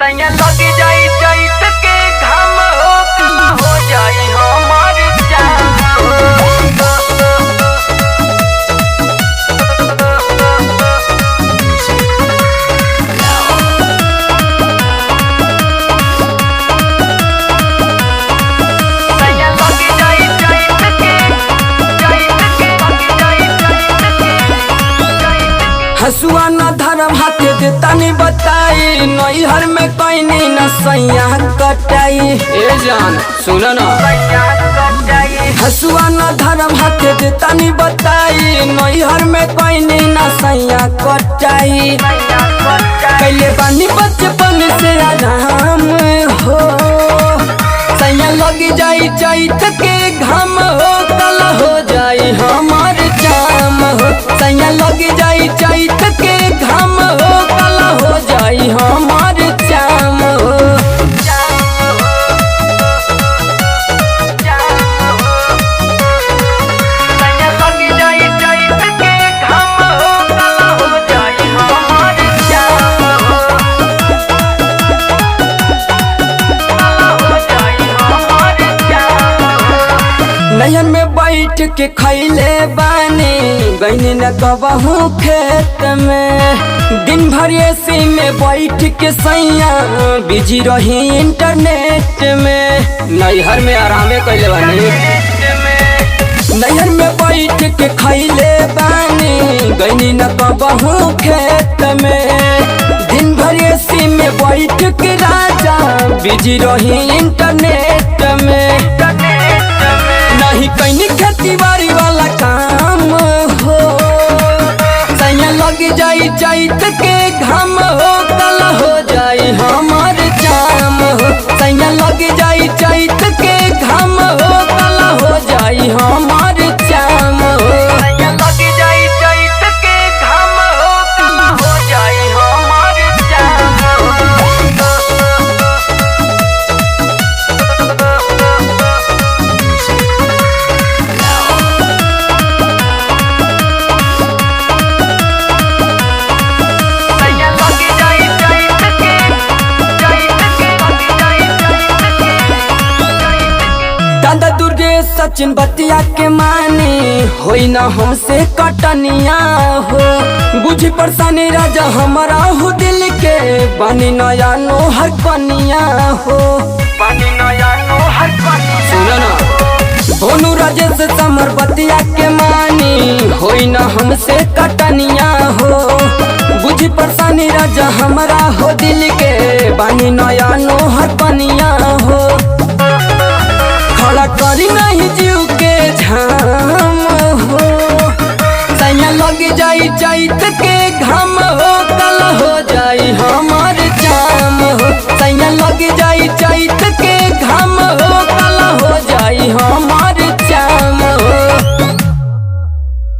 सैया लगी जाई चैत के घाम हो जाई हमार हसुआ न धर्म हाथे देता नहीं बताई नैहर में कैनी न सैया कटाई। ए जान सुनो ना, हसुआ न धर्म हाथे देता नहीं बताई नैहर में कैनी न सैया कटाई। पहले बानी बचपन से आराम हो सैया लगी जाई चैत के घाम हो कल हो जाई हमार जाम हो। सैया लगी जाई चैत के घाम हो कल हो जाई हमार जाम हो। नयन में बैठ के खैले बानी गईनी न कबहू खेत में दिन भर एसी में बैठ के सैया बिजी रही इंटरनेट में। नैहर में आरामे कैले बानी। नयन में बैठ के खैले बानी गईनी न कबहू खेत में दिन भर एसी में बैठ के राजा बिजी रही इंटरनेट में। नहीं कहीं खेती बाड़ी वाला काम हो सैया लग जाई चैत के घाम हो कल हो जाई हमार जाम हो। सैया लग जाई चैत के घाम हो कल हो जाई हमार जाम हो। दादा दुर्गे सचिन बतिया के मानी होई न हमसे कटनिया हो बुझी परेशानी राजा हमारा हो दिल के बानी नया नो हर कनिया हो। सुनो ना, भोनू राजेश समर बतिया के मानी होई न हमसे कटनिया हो बुझी परेशानी राजा हमारा हो दिल के बानी नया